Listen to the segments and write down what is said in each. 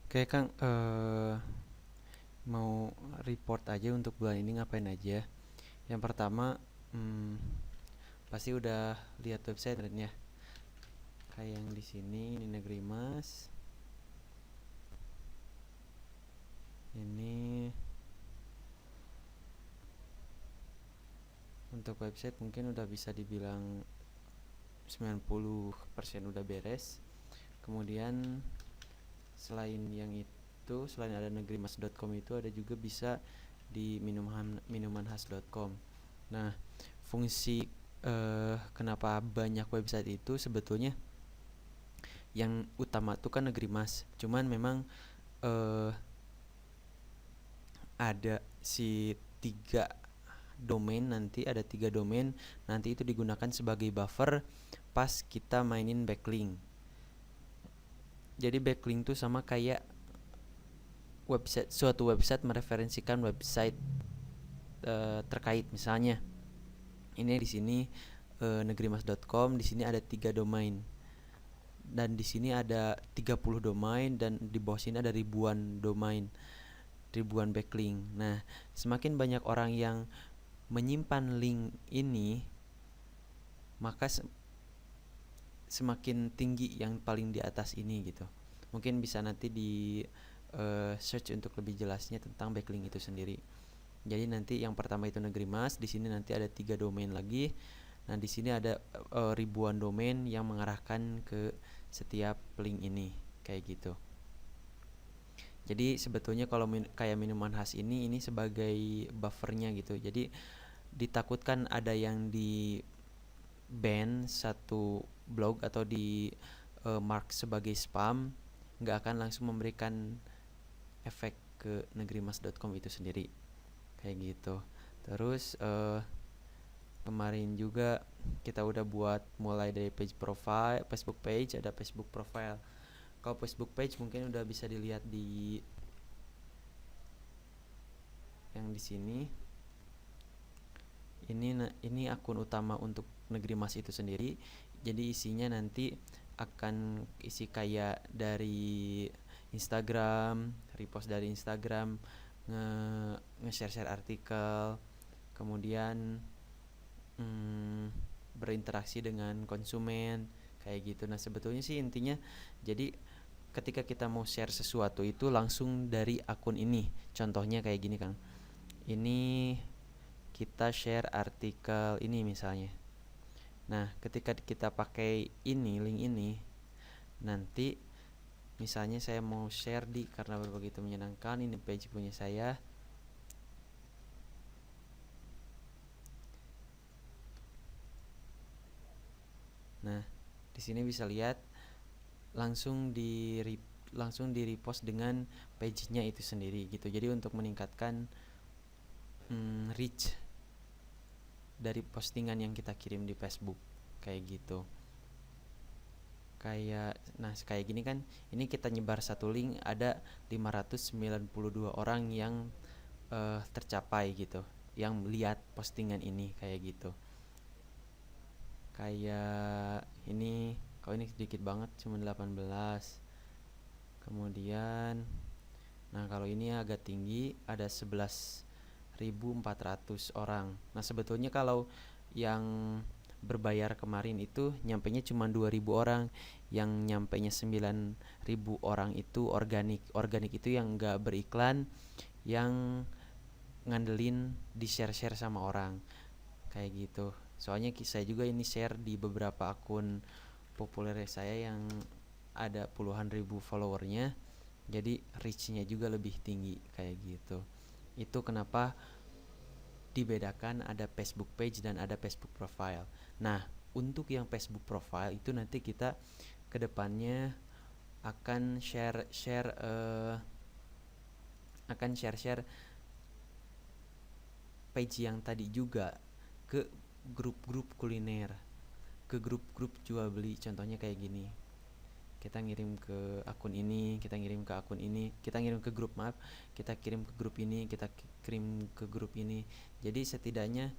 Oke Kang, mau report aja untuk bulan ini ngapain aja. Yang pertama, hmm, pasti udah lihat website kan ya. Kayak yang di sini, ini Negeri Mas. Ini untuk website mungkin udah bisa dibilang 90% udah beres. Kemudian selain yang itu, selain ada negerimas.com itu ada juga bisa di minumanhas.com. Nah, fungsi kenapa banyak website itu sebetulnya yang utama tuh kan Negeri Mas. Cuman memang eh, ada si tiga domain nanti itu digunakan sebagai buffer pas kita mainin backlink. Jadi backlink tuh sama kayak suatu website mereferensikan website terkait. Misalnya ini di sini negerimas.com, di sini ada 3 domain dan di sini ada 30 domain dan di bawah sini ada ribuan domain, ribuan backlink. Nah, semakin banyak orang yang menyimpan link ini, maka semakin tinggi yang paling di atas ini gitu. Mungkin bisa nanti di search untuk lebih jelasnya tentang backlink itu sendiri. Jadi nanti yang pertama itu Negeri Mas, di sini nanti ada 3 domain lagi. Nah, di sini ada ribuan domain yang mengarahkan ke setiap link ini, kayak gitu. Jadi sebetulnya kalau kayak minuman khas ini sebagai buffernya gitu. Jadi ditakutkan ada yang di ban satu blog atau di mark sebagai spam, nggak akan langsung memberikan efek ke negerimas.com itu sendiri, kayak gitu. Terus kemarin juga kita udah buat mulai dari page profile, Facebook page, ada Facebook profile. Kalau Facebook page mungkin udah bisa dilihat di yang di sini. Ini akun utama untuk Negeri Mas itu sendiri. Jadi isinya nanti akan isi kayak dari Instagram, repost dari Instagram, nge-share artikel, kemudian berinteraksi dengan konsumen, kayak gitu. Nah, sebetulnya sih intinya jadi ketika kita mau share sesuatu itu langsung dari akun ini. Contohnya kayak gini, Kang. Ini kita share artikel ini misalnya. Nah, ketika kita pakai ini, link ini, nanti misalnya saya mau share di Karena Begitu Menyenangkan, ini page punya saya. Nah, di sini bisa lihat langsung di repost dengan page-nya itu sendiri gitu. Jadi untuk meningkatkan reach dari postingan yang kita kirim di Facebook, kayak gitu. Kayak gini kan, ini kita nyebar satu link ada 592 orang yang tercapai gitu, yang lihat postingan ini, kayak gitu. Kayak ini, kalau ini sedikit banget cuma 18. Kemudian nah, kalau ini agak tinggi, ada 11.400 orang. Nah, sebetulnya kalau yang berbayar kemarin itu nyampainya cuma 2.000 orang. Yang nyampainya 9.000 orang itu organik. Organik itu yang gak beriklan, yang ngandelin di share-share sama orang, kayak gitu. Soalnya saya juga ini share di beberapa akun populer saya yang ada puluhan ribu followernya, jadi reach-nya juga lebih tinggi, kayak gitu. Itu kenapa dibedakan ada Facebook page dan ada Facebook profile. Nah, untuk yang Facebook profile itu nanti kita kedepannya akan share page yang tadi juga ke grup-grup kuliner, ke grup-grup jual beli. Contohnya kayak gini, kita ngirim ke akun ini, kita ngirim ke akun ini, kita ngirim ke grup, maaf, kita kirim ke grup ini, kita kirim ke grup ini. Jadi setidaknya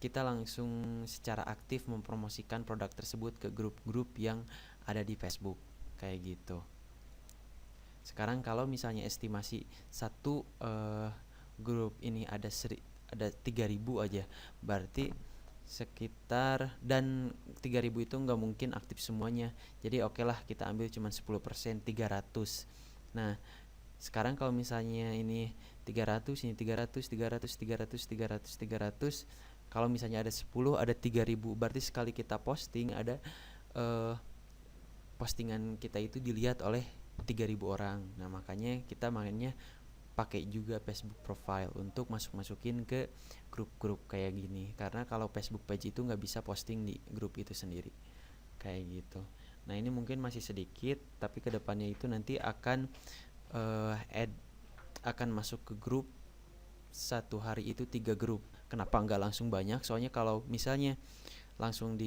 kita langsung secara aktif mempromosikan produk tersebut ke grup-grup yang ada di Facebook, kayak gitu. Sekarang kalau misalnya estimasi satu grup ini ada 3.000 aja, berarti sekitar, dan 3.000 itu nggak mungkin aktif semuanya, jadi oke lah kita ambil cuma 10%, 300. Nah sekarang kalau misalnya ini 300, ini 300, 300, 300, 300, 300, kalau misalnya ada 10, ada 3.000, berarti sekali kita posting ada postingan kita itu dilihat oleh 3.000 orang. Nah makanya kita mainnya pakai juga Facebook profile untuk masukin ke grup-grup kayak gini, karena kalau Facebook page itu nggak bisa posting di grup itu sendiri kayak gitu. Nah ini mungkin masih sedikit, tapi kedepannya itu nanti akan akan masuk ke grup. Satu hari itu 3 grup. Kenapa nggak langsung banyak? Soalnya kalau misalnya langsung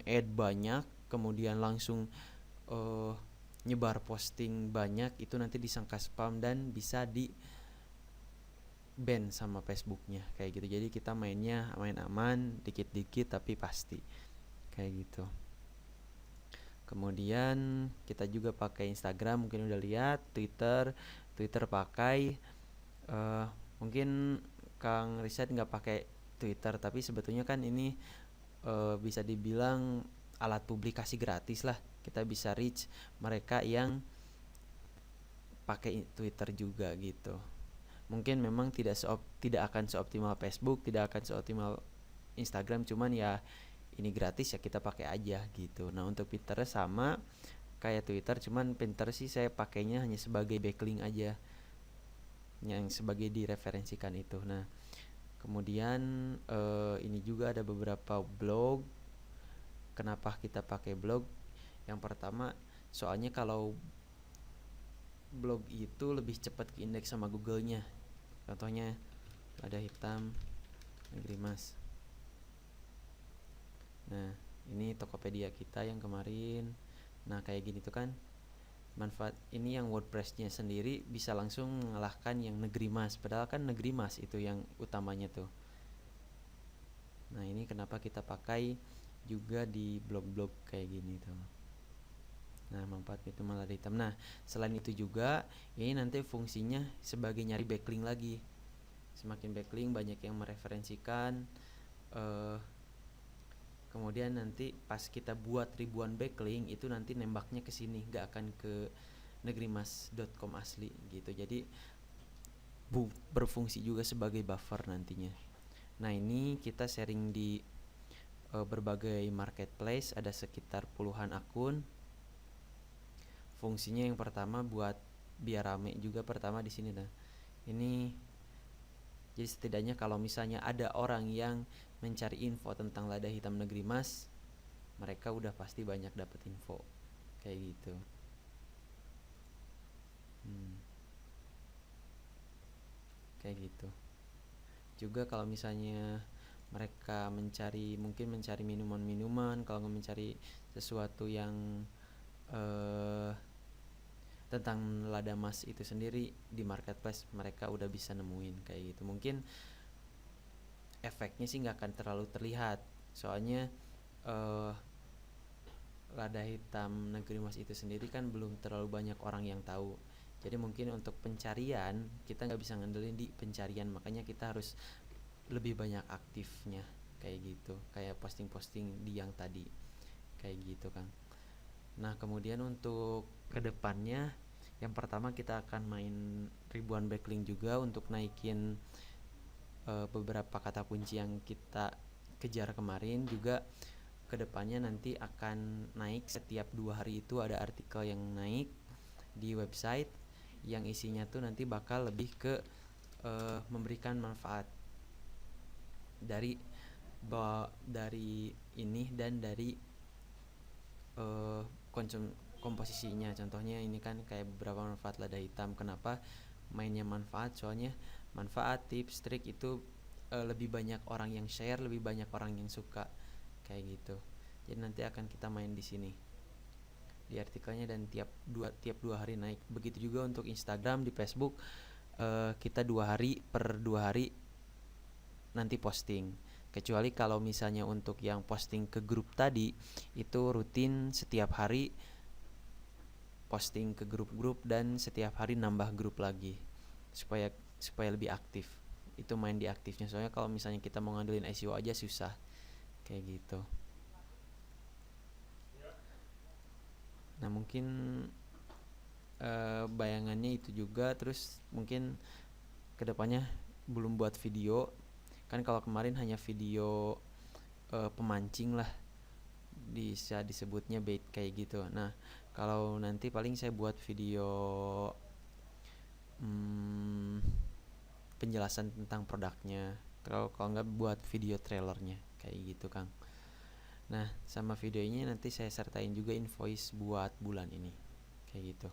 add banyak, kemudian langsung nyebar posting banyak, itu nanti disangka spam dan bisa di ban sama Facebooknya kayak gitu. Jadi kita main aman, dikit-dikit tapi pasti kayak gitu. Kemudian kita juga pakai Instagram, mungkin udah lihat. Twitter pakai. Mungkin Kang Riset nggak pakai Twitter, tapi sebetulnya kan ini bisa dibilang alat publikasi gratis lah. Kita bisa reach mereka yang pakai Twitter juga gitu. Mungkin memang tidak akan seoptimal Facebook, tidak akan seoptimal Instagram, cuman ya ini gratis ya kita pakai aja gitu. Nah untuk Pinterest sama kayak Twitter, cuman Pinterest sih saya pakainya hanya sebagai backlink aja, yang sebagai direferensikan itu. Nah kemudian ini juga ada beberapa blog. Kenapa kita pakai blog? Yang pertama, soalnya kalau blog itu lebih cepat ke indeks sama Google-nya. Contohnya Lada Hitam Negeri Mas. Nah ini Tokopedia kita yang kemarin. Nah kayak gini tuh kan manfaat ini, yang WordPress-nya sendiri bisa langsung mengalahkan yang Negeri Mas, padahal kan Negeri Mas itu yang utamanya tuh. Nah ini kenapa kita pakai juga di blog-blog kayak gini tuh. Nah manfaat itu malah hitam. Nah selain itu juga ini nanti fungsinya sebagai nyari backlink lagi. Semakin backlink banyak yang mereferensikan, kemudian nanti pas kita buat ribuan backlink itu nanti nembaknya ke sini, gak akan ke negrimas.com asli gitu. Jadi berfungsi juga sebagai buffer nantinya. Nah ini kita sharing di berbagai marketplace, ada sekitar puluhan akun. Fungsinya yang pertama buat biar rame juga pertama di sini. Nah ini jadi setidaknya kalau misalnya ada orang yang mencari info tentang Lada Hitam Negeri Mas, mereka udah pasti banyak dapat info kayak gitu. Kayak gitu. Juga kalau misalnya mereka mungkin mencari minuman-minuman, kalau mencari sesuatu yang tentang Lada Mas itu sendiri di marketplace, mereka udah bisa nemuin kayak gitu. Mungkin efeknya sih nggak akan terlalu terlihat, soalnya Lada Hitam Negeri Mas itu sendiri kan belum terlalu banyak orang yang tahu. Jadi mungkin untuk pencarian kita nggak bisa ngandelin di pencarian, makanya kita harus lebih banyak aktifnya kayak gitu, kayak posting-posting di yang tadi kayak gitu kan. Nah kemudian untuk kedepannya, yang pertama kita akan main ribuan backlink juga untuk naikin beberapa kata kunci yang kita kejar kemarin. Juga kedepannya nanti akan naik setiap 2 hari itu ada artikel yang naik di website, yang isinya tuh nanti bakal lebih ke memberikan manfaat dari ini dan dari komposisinya. Contohnya ini kan kayak beberapa manfaat Lada Hitam. Kenapa mainnya manfaat? Soalnya manfaat, tips, trik itu lebih banyak orang yang share, lebih banyak orang yang suka kayak gitu. Jadi nanti akan kita main di sini di artikelnya, dan tiap dua hari naik. Begitu juga untuk Instagram, di Facebook kita 2 hari per 2 hari nanti posting. Kecuali kalau misalnya untuk yang posting ke grup tadi itu rutin setiap hari posting ke grup-grup dan setiap hari nambah grup lagi supaya supaya lebih aktif. Itu main di aktifnya, soalnya kalau misalnya kita mau ngandelin SEO aja susah kayak gitu. Nah mungkin bayangannya itu juga. Terus mungkin kedepannya belum buat video, kan kalau kemarin hanya video pemancing lah, bisa disebutnya bait kayak gitu. Nah kalau nanti paling saya buat video penjelasan tentang produknya, kalau nggak buat video trailernya kayak gitu Kang. Nah sama videonya nanti saya sertain juga invoice buat bulan ini kayak gitu.